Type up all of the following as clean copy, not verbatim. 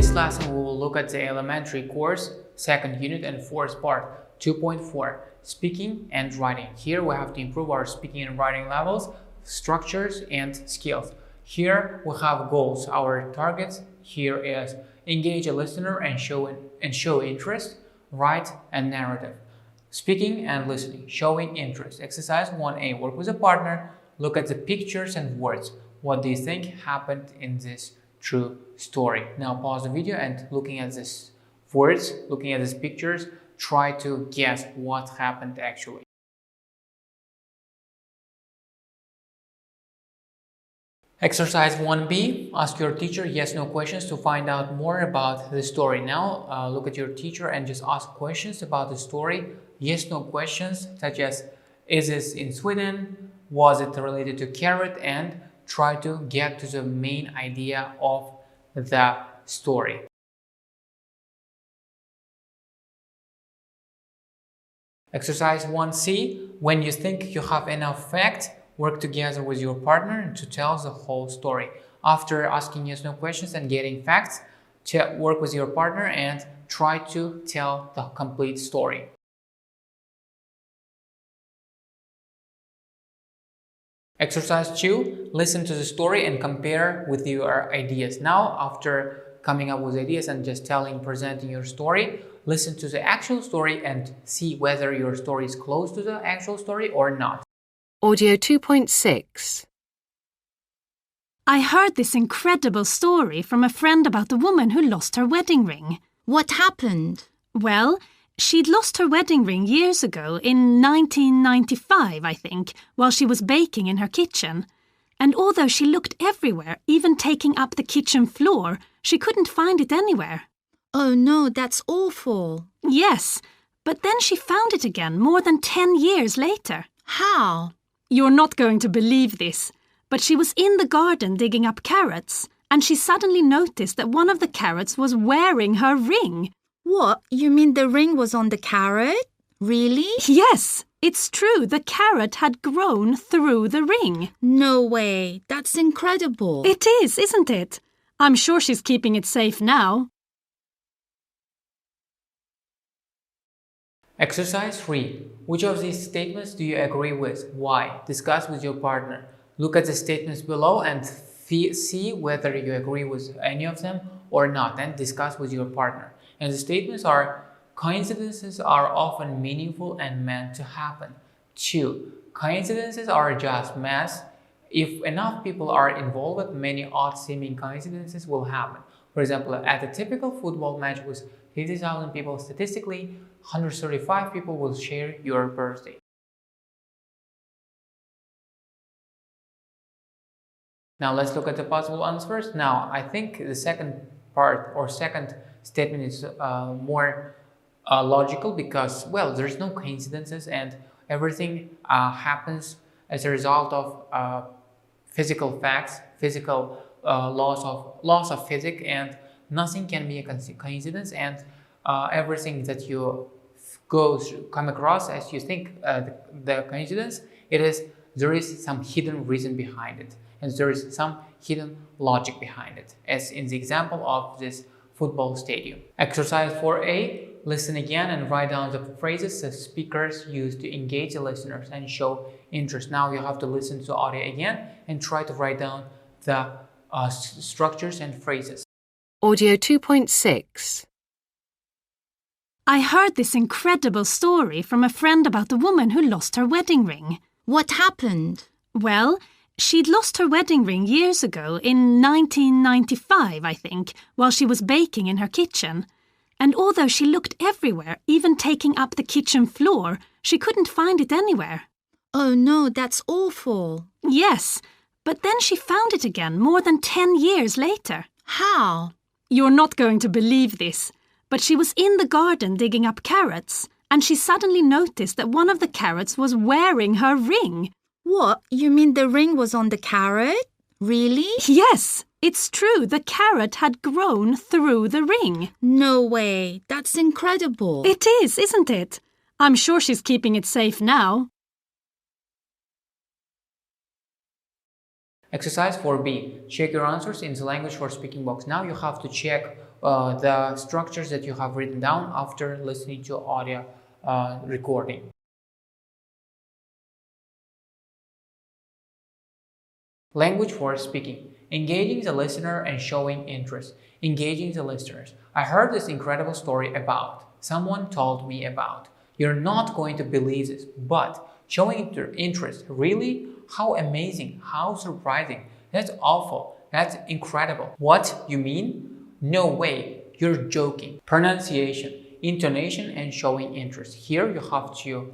this lesson, we will look at the elementary course, second unit and fourth part, 2.4, speaking and writing. Here we have to improve our speaking and writing levels, structures and skills. Here we have goals. Our targets here is engage a listener and show interest, write and narrative. Speaking and listening, showing interest. Exercise 1A, work with a partner, look at the pictures and words. What do you think happened in this true story? Now pause the video and looking at these words, looking at these pictures, try to guess what happened actually. Exercise 1B, ask your teacher yes/no questions to find out more about the story. Now look at your teacher and just ask questions about the story. Yes/no questions such as, is this in Sweden? Was it related to carrot? And try to get to the main idea of the story. Exercise 1C, when you think you have enough facts, work together with your partner to tell the whole story. After asking yes/no questions and getting facts, work with your partner and try to tell the complete story. Exercise 2, listen to the story and compare with your ideas. Now, after coming up with ideas and just presenting your story, listen to the actual story and see whether your story is close to the actual story or not. Audio 2.6. I heard this incredible story from a friend about the woman who lost her wedding ring. What happened? Well, she'd lost her wedding ring years ago, in 1995, I think, while she was baking in her kitchen. And although she looked everywhere, even taking up the kitchen floor, she couldn't find it anywhere. Oh no, that's awful. Yes, but then she found it again more than 10 years later. How? You're not going to believe this, but she was in the garden digging up carrots, and she suddenly noticed that one of the carrots was wearing her ring. What? You mean the ring was on the carrot? Really? Yes, it's true. The carrot had grown through the ring. No way. That's incredible. It is, isn't it? I'm sure she's keeping it safe now. Exercise 3. Which of these statements do you agree with? Why? Discuss with your partner. Look at the statements below and see whether you agree with any of them or not, and discuss with your partner. And the statements are, coincidences are often meaningful and meant to happen. 2. Coincidences are just mass. If enough people are involved, many odd-seeming coincidences will happen. For example, at a typical football match with 50,000 people, statistically, 135 people will share your birthday. Now let's look at the possible answers. Now, I think the second part or second statement is more logical because, well, there's no coincidences and everything happens as a result of physical facts, physical laws of physics, and nothing can be a coincidence, and everything that you come across as you think the coincidence, there is some hidden reason behind it, and there is some hidden logic behind it, as in the example of this football stadium. Exercise 4A, listen again and write down the phrases the speakers use to engage the listeners and show interest. Now you have to listen to the audio again and try to write down the structures and phrases. Audio 2.6. I heard this incredible story from a friend about the woman who lost her wedding ring. What happened? Well, she'd lost her wedding ring years ago, in 1995, I think, while she was baking in her kitchen. And although she looked everywhere, even taking up the kitchen floor, she couldn't find it anywhere. Oh no, that's awful. Yes, but then she found it again more than 10 years later. How? You're not going to believe this, but she was in the garden digging up carrots, and she suddenly noticed that one of the carrots was wearing her ring. What? You mean the ring was on the carrot? Really? Yes, it's true. The carrot had grown through the ring. No way. That's incredible. It is, isn't it? I'm sure she's keeping it safe now. Exercise 4B. Check your answers in the language for speaking box. Now you have to check the structures that you have written down after listening to audio recording. Language for speaking. Engaging the listener and showing interest. Engaging the listeners. I heard this incredible story about. Someone told me about. You're not going to believe this, but showing interest. Really? How amazing. How surprising. That's awful. That's incredible. What? You mean? No way. You're joking. Pronunciation, intonation, and showing interest. Here you have to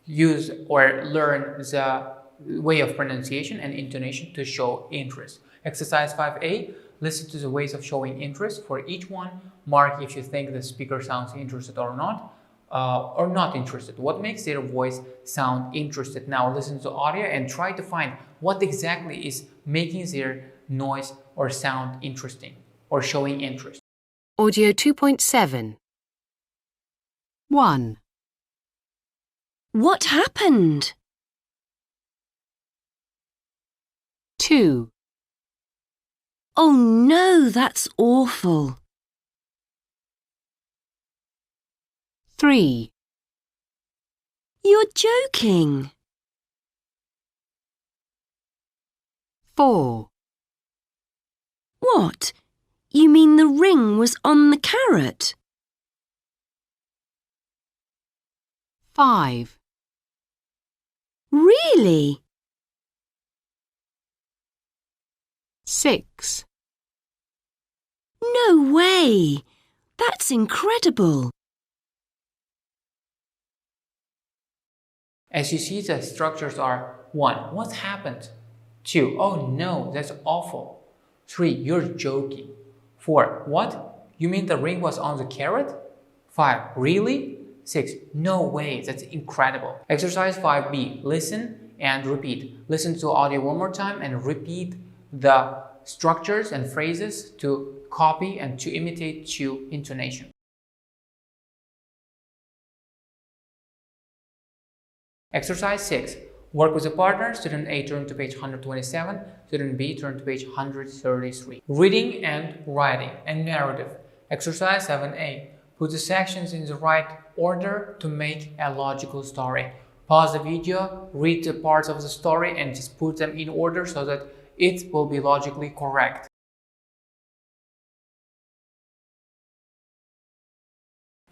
use or learn the way of pronunciation and intonation to show interest. Exercise 5A, listen to the ways of showing interest. For each one, mark if you think the speaker sounds interested or not interested. What makes their voice sound interested? Now listen to audio and try to find what exactly is making their noise or sound interesting or showing interest. Audio 2.7. 1, What happened? 2, Oh no, that's awful. 3, You're joking. 4, What? You mean the ring was on the carrot? 5, Really? 6, No way. That's incredible. As you see, the structures are 1. What happened? 2. Oh no, that's awful. 3. You're joking. 4. What? You mean the ring was on the carrot? 5. Really? 6. No way, that's incredible. Exercise 5B. Listen and repeat. Listen to audio one more time and repeat the structures and phrases to copy and to imitate to intonation. Exercise 6. Work with a partner. Student A turn to page 127. Student B turn to page 133. Reading and writing and narrative. Exercise 7A. Put the sections in the right order to make a logical story. Pause the video, read the parts of the story and just put them in order so that it will be logically correct.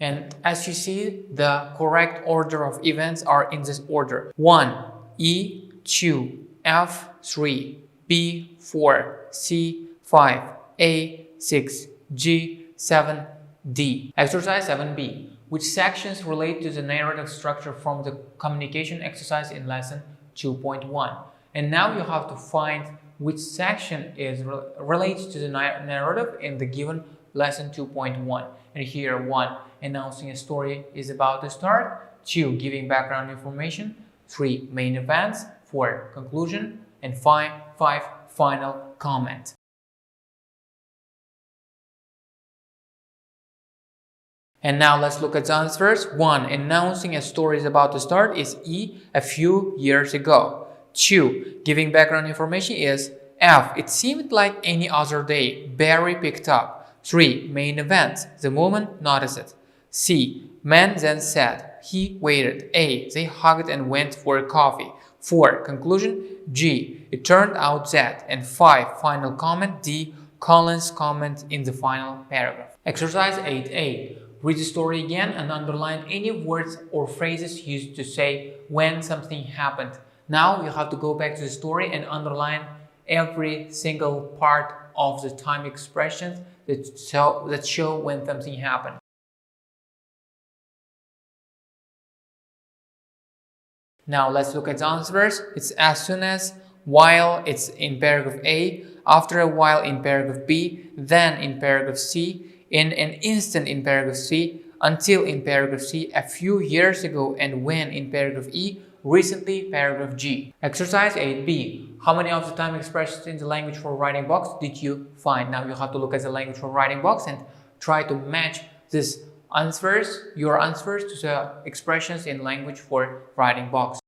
And as you see, the correct order of events are in this order. 1. E, 2, F, 3, B, 4, C, 5, A, 6, G, 7, D. Exercise 7B. Which sections relate to the narrative structure from the communication exercise in lesson 2.1? And now you have to find which section relates to the narrative in the given lesson 2.1. And here 1. Announcing a story is about to start. 2. Giving background information. 3. Main events. 4. Conclusion. And 5. Final comment. And now let's look at the answers. 1. Announcing a story is about to start is E, a few years ago. 2. Giving background information is F. It seemed like any other day. Barry picked up. 3. Main events. The woman noticed it. C. Man then said. He waited. A. They hugged and went for a coffee. 4. Conclusion. G. It turned out that. And 5. Final comment. D. Colin's comment in the final paragraph. Exercise 8A. Read the story again and underline any words or phrases used to say when something happened. Now you have to go back to the story and underline every single part of the time expressions that show when something happened. Now let's look at the answers. It's as soon as, while, it's in paragraph A, after a while in paragraph B, then in paragraph C, in an instant in paragraph C, until in paragraph C, a few years ago, and when in paragraph E, recently paragraph G. Exercise 8B. How many of the time expressions in the language for writing box did you find? Now you have to look at the language for writing box and try to match these answers, your answers, to the expressions in language for writing box.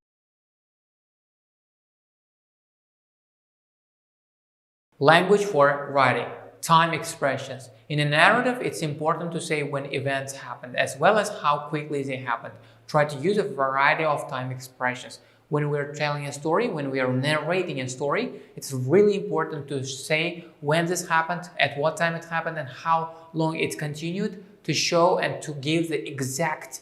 Language for writing. time expressions. In a narrative, it's important to say when events happened as well as how quickly they happened. Try to use a variety of time expressions. When we're telling a story, when we are narrating a story, it's really important to say when this happened, at what time it happened, and how long it continued, to show and to give the exact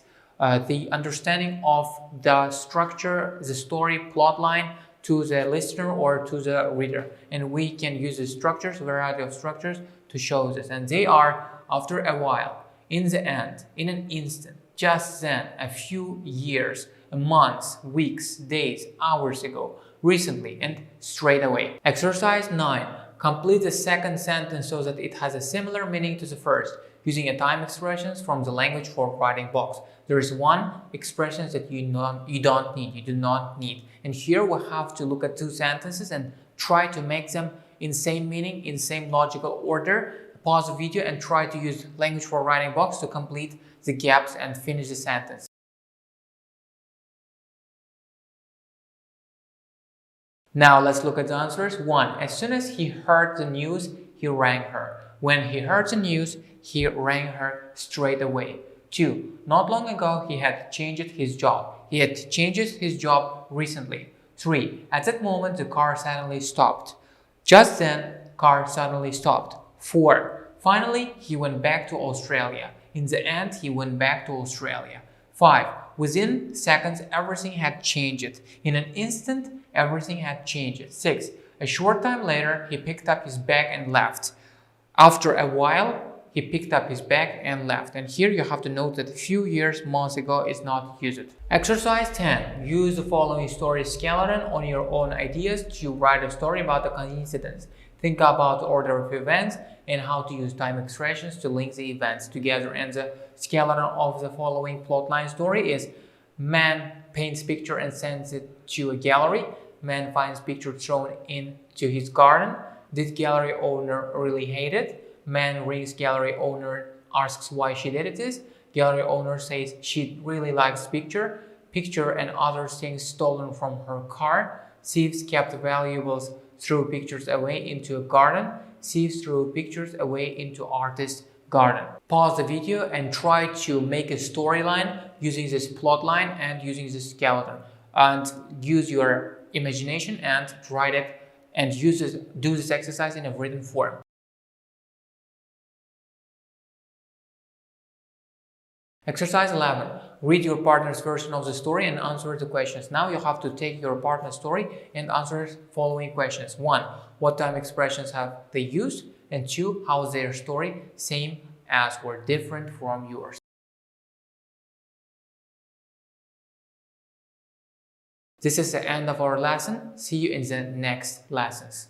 the understanding of the structure, the story, plot line to the listener or to the reader. And we can use the structures, variety of structures, to show this. And they are after a while, in the end, in an instant, just then, a few years, months, weeks, days, hours ago, recently, and straight away. Exercise 9. Complete the second sentence so that it has a similar meaning to the first, using a time expressions from the language for writing box. There is one expression that you do not need. And here we have to look at two sentences and try to make them in same meaning, in same logical order. Pause the video and try to use language for writing box to complete the gaps and finish the sentence. Now let's look at the answers. 1. As soon as he heard the news, he rang her. When he heard the news, he rang her straight away. 2. Not long ago, he had changed his job. He had changed his job recently. 3. At that moment, the car suddenly stopped. Just then, car suddenly stopped. 4. Finally, he went back to Australia. In the end, he went back to Australia. 5. Within seconds, everything had changed. In an instant, everything had changed. 6. A short time later, he picked up his bag and left. After a while, he picked up his bag and left. And here you have to note that a few years, months ago is not used. Exercise 10. Use the following story skeleton on your own ideas to write a story about a coincidence. Think about the order of events and how to use time expressions to link the events together. And the skeleton of the following plotline story is: man paints picture and sends it to a gallery. Man finds picture thrown into his garden. Did gallery owner really hate it? Man rings gallery owner, asks why she did it. Gallery owner says she really likes picture. Picture and other things stolen from her car. Thieves kept valuables, threw pictures away into a garden. Thieves threw pictures away into artist's garden. Pause the video and try to make a storyline using this plot line and using this skeleton. And use your imagination and write it and do this exercise in a written form. Exercise 11. Read your partner's version of the story and answer the questions. Now you have to take your partner's story and answer following questions. 1. What time expressions have they used? And 2. How is their story same as or different from yours? This is the end of our lesson. See you in the next lessons.